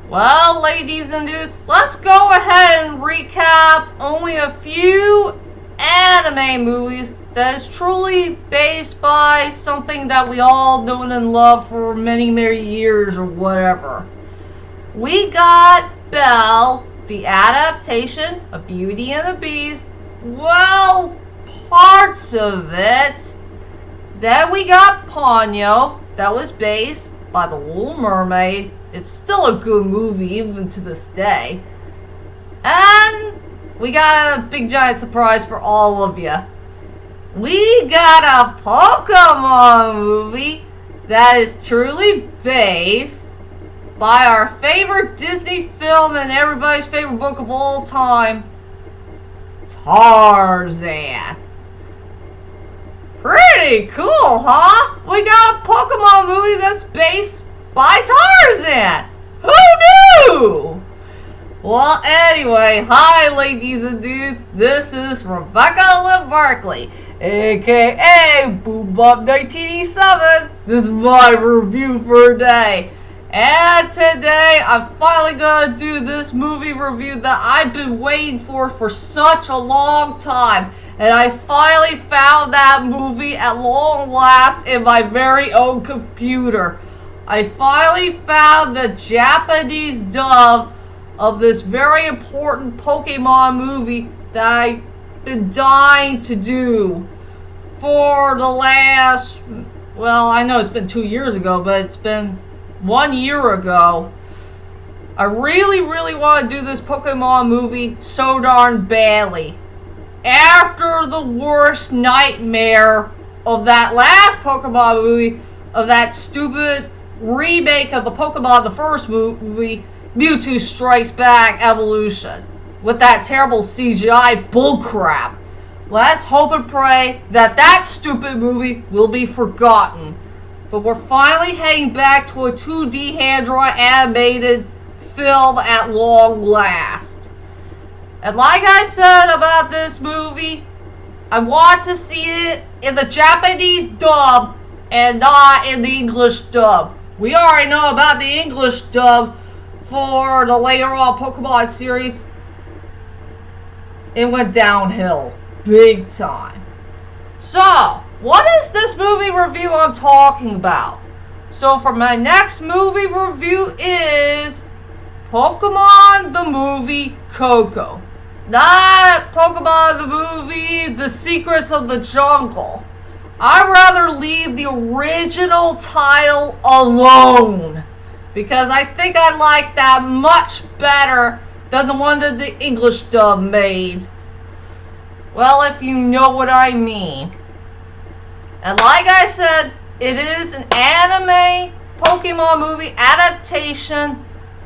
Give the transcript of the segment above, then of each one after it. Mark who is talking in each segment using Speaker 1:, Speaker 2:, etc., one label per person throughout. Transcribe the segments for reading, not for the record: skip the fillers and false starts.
Speaker 1: Well, ladies and dudes, let's go ahead and recap only a few anime movies that is truly based by something that we all known and loved for many, many years or whatever. We got Belle, the adaptation of Beauty and the Beast. Well, parts of it. Then we got Ponyo, that was based by The Little Mermaid. It's still a good movie even to this day. And we got a big giant surprise for all of you. We got a Pokemon movie that is truly based by our favorite Disney film and everybody's favorite book of all time, Tarzan. Pretty cool, huh? We got a Pokemon movie that's based by Tarzan. Who knew? Well, anyway, hi ladies and dudes. This is Rebecca Lynn Barkley, aka Boobop 1987. This is my review for today. And today, I'm finally gonna do this movie review that I've been waiting for such a long time. And I finally found that movie at long last in my very own computer. I finally found the Japanese dub of this very important Pokemon movie that I've been dying to do for the last, well, I know it's been 2 years ago, but it's been 1 year ago. I really want to do this Pokemon movie so darn badly. After the worst nightmare of that last Pokemon movie, of that stupid remake of the Pokemon, the first movie, Mewtwo Strikes Back Evolution, with that terrible CGI bullcrap. Let's hope and pray that that stupid movie will be forgotten. But we're finally heading back to a 2D hand-drawn animated film at long last. And like I said about this movie, I want to see it in the Japanese dub and not in the English dub. We already know about the English dub for the later on Pokemon series. It went downhill big time. So, what is this movie review I'm talking about? So for my next movie review is Pokemon the movie Coco. Not Pokemon the movie The Secrets of the Jungle. I'd rather leave the original title alone, because I think I like that much better than the one that the English dub made. Well, if you know what I mean. And like I said, it is an anime Pokemon movie adaptation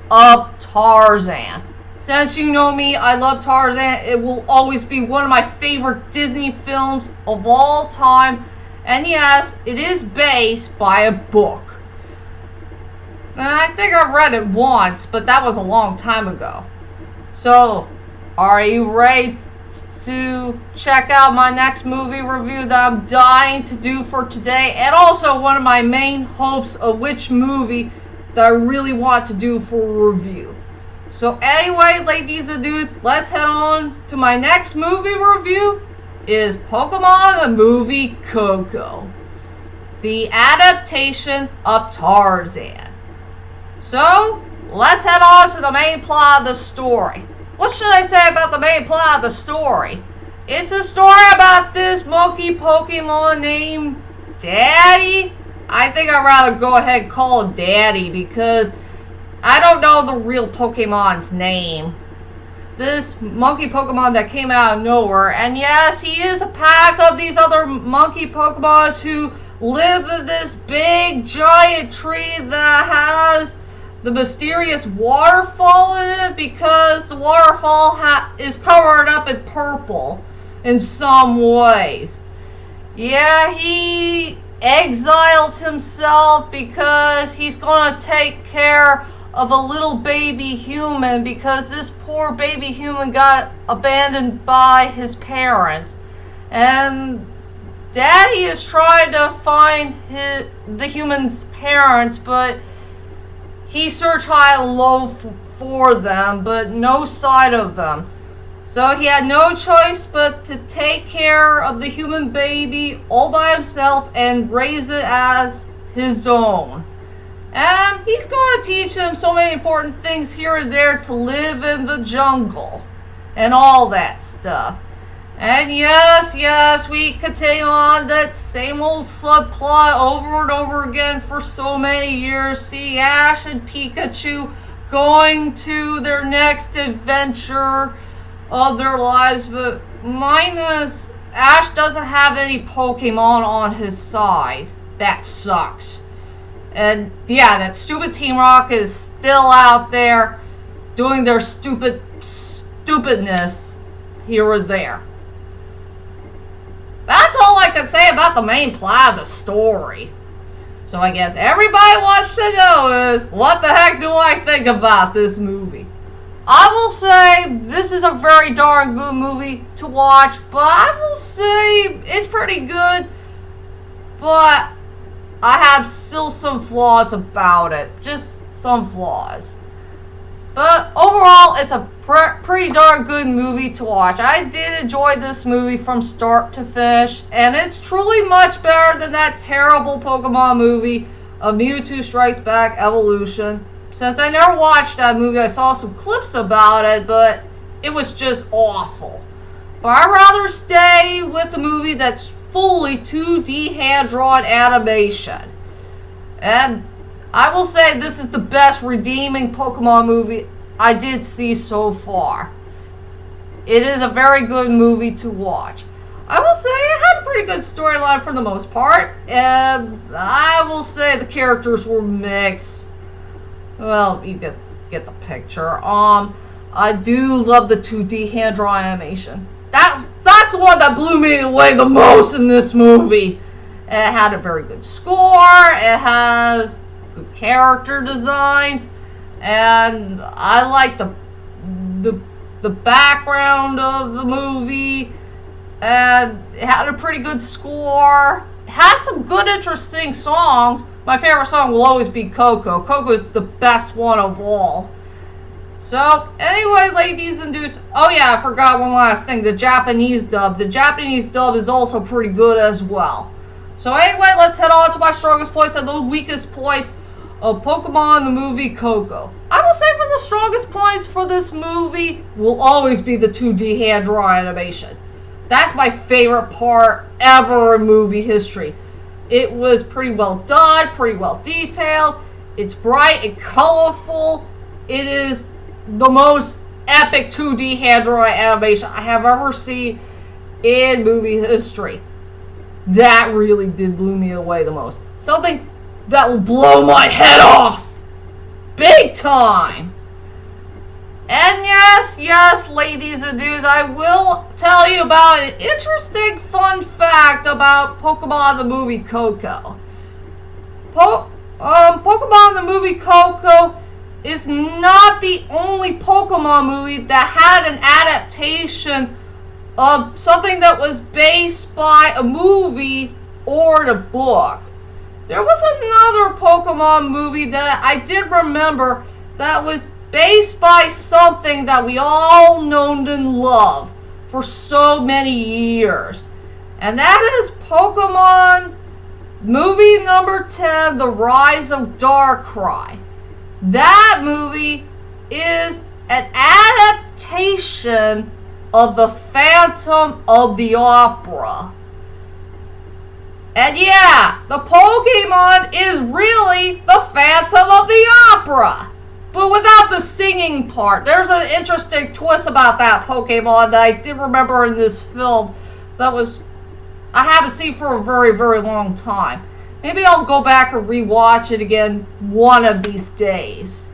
Speaker 1: of Tarzan. Since you know me, I love Tarzan. It will always be one of my favorite Disney films of all time. And yes, it is based by a book. And I think I read it once, but that was a long time ago. So, are you ready to check out my next movie review that I'm dying to do for today? And also one of my main hopes of which movie that I really want to do for a review. So anyway, ladies and dudes, let's head on to my next movie review. Is Pokemon the movie Coco, the adaptation of Tarzan. So, let's head on to the main plot of the story. What should I say about the main plot of the story? It's a story about this monkey Pokemon named Daddy. I think I'd rather go ahead and call him Daddy because I don't know the real Pokemon's name. This monkey Pokemon that came out of nowhere. And yes, he is a pack of these other monkey Pokemons who live in this big giant tree that has the mysterious waterfall in it, because the waterfall is covered up in purple in some ways. Yeah, he exiled himself because he's gonna take care of a little baby human, because this poor baby human got abandoned by his parents. And Daddy is trying to find the human's parents, but he searched high and low for them, but no sight of them. So he had no choice but to take care of the human baby all by himself and raise it as his own. And he's going to teach him so many important things here and there to live in the jungle and all that stuff. And yes, we continue on that same old subplot over and over again for so many years. See Ash and Pikachu going to their next adventure of their lives, but minus Ash doesn't have any Pokemon on his side. That sucks. And yeah, that stupid Team Rocket is still out there doing their stupidness here or there. That's all I can say about the main plot of the story. So I guess everybody wants to know is, what the heck do I think about this movie? I will say this is a very darn good movie to watch, but I will say it's pretty good, but I have still some flaws about it. Just some flaws. But overall, it's a pretty darn good movie to watch. I did enjoy this movie from start to finish, and it's truly much better than that terrible Pokemon movie of Mewtwo Strikes Back Evolution. Since I never watched that movie, I saw some clips about it, but it was just awful. But I'd rather stay with a movie that's fully 2D hand-drawn animation. And I will say this is the best redeeming Pokemon movie I did see so far. It is a very good movie to watch. I will say it had a pretty good storyline for the most part. And I will say the characters were mixed. Well, you get the picture. I do love the 2D hand-drawn animation. That's the one that blew me away the most in this movie. It had a very good score. It has good character designs, and I like the background of the movie, and it had a pretty good score. It has some good, interesting songs. My favorite song will always be Coco. Coco is the best one of all. So, anyway, ladies and dudes. Oh yeah, I forgot one last thing. The Japanese dub. The Japanese dub is also pretty good as well. So anyway, let's head on to my strongest points and the weakest points of Pokemon the movie Coco. I will say for the strongest points for this movie will always be the 2D hand-drawn animation. That's my favorite part ever in movie history. It was pretty well done, pretty well detailed. It's bright and colorful. It is the most epic 2D hand-drawn animation I have ever seen in movie history. That really did blow me away the most. Something that will blow my head off. Big time. And yes, ladies and dudes, I will tell you about an interesting fun fact about Pokemon the movie Coco. Pokemon the movie Coco is not the only Pokemon movie that had an adaptation of something that was based by a movie or a book. There was another Pokemon movie that I did remember that was based by something that we all known and love for so many years. And that is Pokemon movie number 10, The Rise of Darkrai. That movie is an adaptation of the Phantom of the Opera. And yeah, the Pokemon is really the Phantom of the Opera. But without the singing part. There's an interesting twist about that Pokemon that I did remember in this film that I haven't seen for a very, very long time. Maybe I'll go back and rewatch it again one of these days.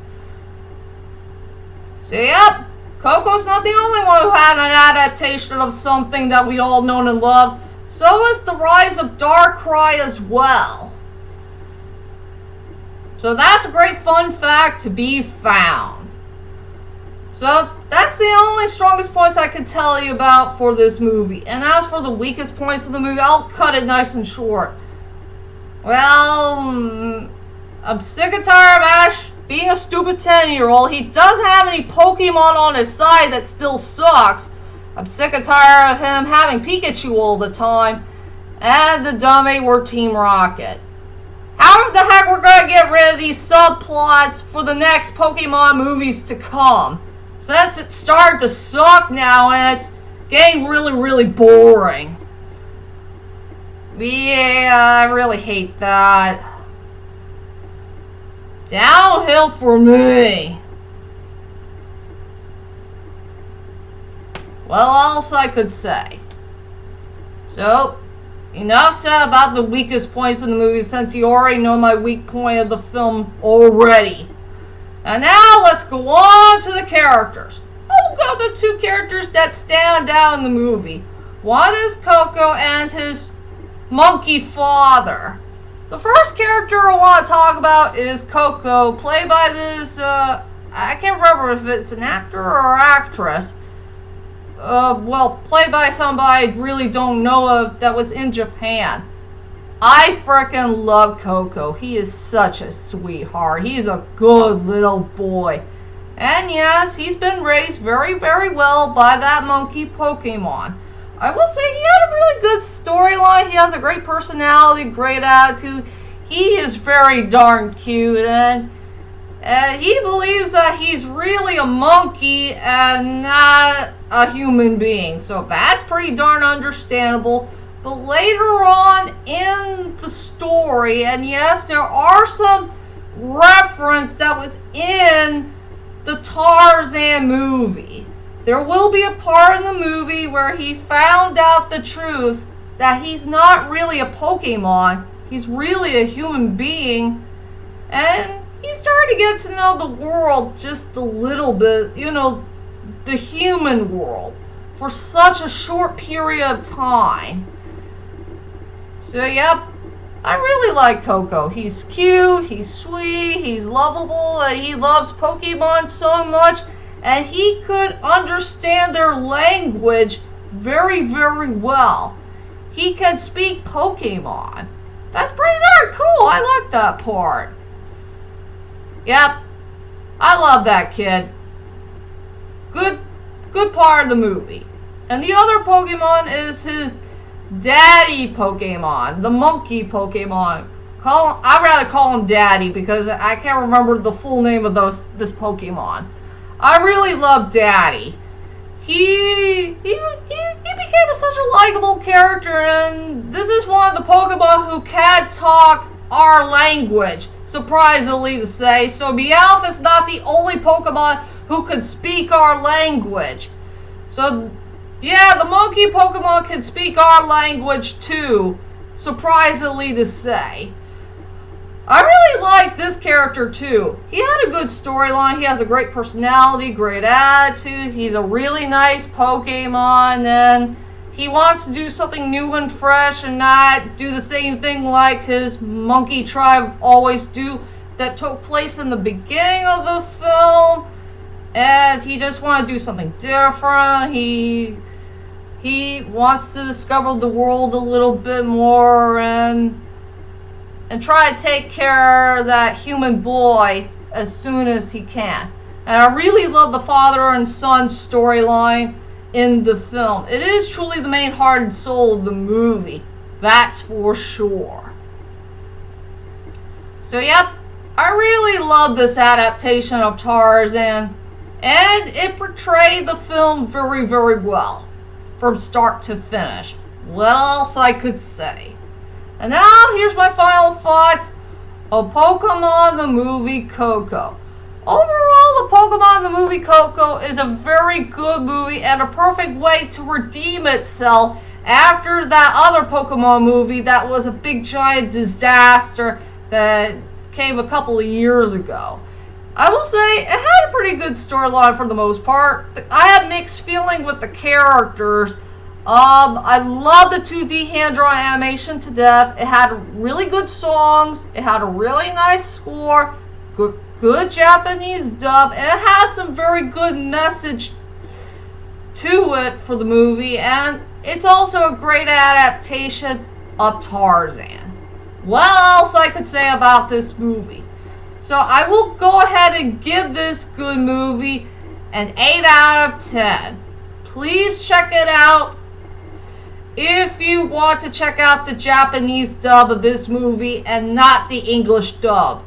Speaker 1: So yep, Coco's not the only one who had an adaptation of something that we all know and love. So is The Rise of Darkrai as well. So that's a great fun fact to be found. So that's the only strongest points I can tell you about for this movie. And as for the weakest points of the movie, I'll cut it nice and short. Well, I'm sick and tired of Ash being a stupid 10-year-old, he doesn't have any Pokemon on his side that still sucks. I'm sick and tired of him having Pikachu all the time. And the dumb 8-word Team Rocket. How the heck we're gonna get rid of these subplots for the next Pokemon movies to come? Since it started to suck now and it's getting really, really boring. Yeah, I really hate that. Downhill for me. Well, else I could say. So, enough said about the weakest points in the movie since you already know my weak point of the film already. And now let's go on to the characters. I'll go to two characters that stand out in the movie. One is Coco and his monkey father. The first character I want to talk about is Coco, played by this, I can't remember if it's an actor or actress. Well, played by somebody I really don't know of that was in Japan. I frickin' love Coco. He is such a sweetheart. He's a good little boy. And yes, he's been raised very, very well by that monkey Pokemon. I will say he had a really good storyline. He has a great personality, great attitude. He is very darn cute, and he believes that he's really a monkey and not a human being. So that's pretty darn understandable. But later on in the story, and yes, there are some reference that was in the Tarzan movie. There will be a part in the movie where he found out the truth that he's not really a Pokemon. He's really a human being. And he started to get to know the world just a little bit, you know, the human world, for such a short period of time. So, yep, I really like Coco. He's cute, he's sweet, he's lovable, and he loves Pokemon so much. And he could understand their language very, very well. He can speak Pokemon. That's pretty darn cool. I like that part. Yep. I love that kid. Good part of the movie. And the other Pokemon is his daddy Pokemon. The monkey Pokemon. I'd rather call him Daddy because I can't remember the full name of this Pokemon. I really love Daddy. He became such a likable character, and this is one of the Pokemon who can talk our language, surprisingly to say. So Meowth is not the only Pokemon who could speak our language. So, yeah, the monkey Pokemon can speak our language too, surprisingly to say. I really like this character too. He had a good storyline. He has a great personality, great attitude. He's a really nice Pokemon, and he wants to do something new and fresh and not do the same thing like his monkey tribe always do that took place in the beginning of the film. And he just wants to do something different. He wants to discover the world a little bit more and try to take care of that human boy as soon as he can. And I really love the father and son storyline in the film. It is truly the main heart and soul of the movie. That's for sure. So, yep, I really love this adaptation of Tarzan. And it portrayed the film very, very well. From start to finish. What else I could say? And now, here's my final thoughts of Pokemon the movie Coco. Overall, the Pokemon the movie Coco is a very good movie and a perfect way to redeem itself after that other Pokemon movie that was a big giant disaster that came a couple of years ago. I will say, it had a pretty good storyline for the most part. I had mixed feeling with the characters. I love the 2D hand-drawn animation to death. It had really good songs. It had a really nice score. Good Japanese dub. And it has some very good message to it for the movie. And it's also a great adaptation of Tarzan. What else I could say about this movie? So I will go ahead and give this good movie an 8 out of 10. Please check it out. If you want to check out the Japanese dub of this movie and not the English dub,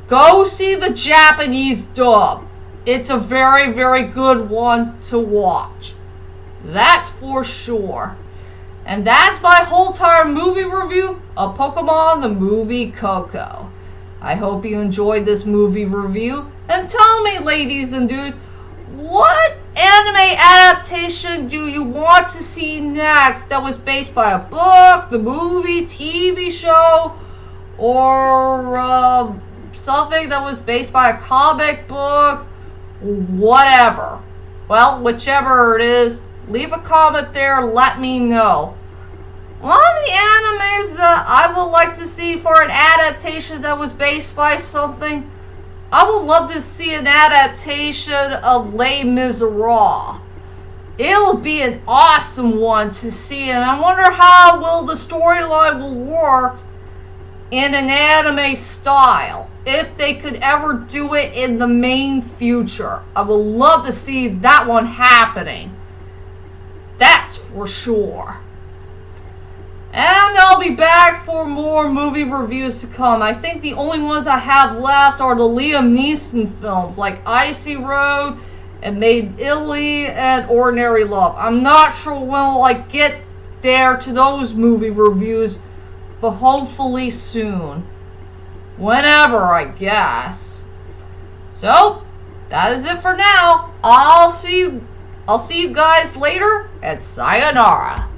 Speaker 1: go see the Japanese dub. It's a very, very good one to watch. That's for sure. And that's my whole entire movie review of Pokemon the movie Coco. I hope you enjoyed this movie review. And tell me, ladies and dudes, what anime adaptation do you want to see next that was based by a book, the movie, TV show, or something that was based by a comic book, whatever? Well, whichever it is, leave a comment there, let me know. One of the animes that I would like to see for an adaptation that was based by something, I would love to see an adaptation of Les Miserables. It'll be an awesome one to see, and I wonder how will the storyline will work in an anime style, if they could ever do it in the main future. I would love to see that one happening. That's for sure. And I'll be back for more movie reviews to come. I think the only ones I have left are the Liam Neeson films, like Icy Road and Made Italy and Ordinary Love. I'm not sure when I'll get there to those movie reviews, but hopefully soon. Whenever, I guess. So, that is it for now. I'll see you guys later, and sayonara.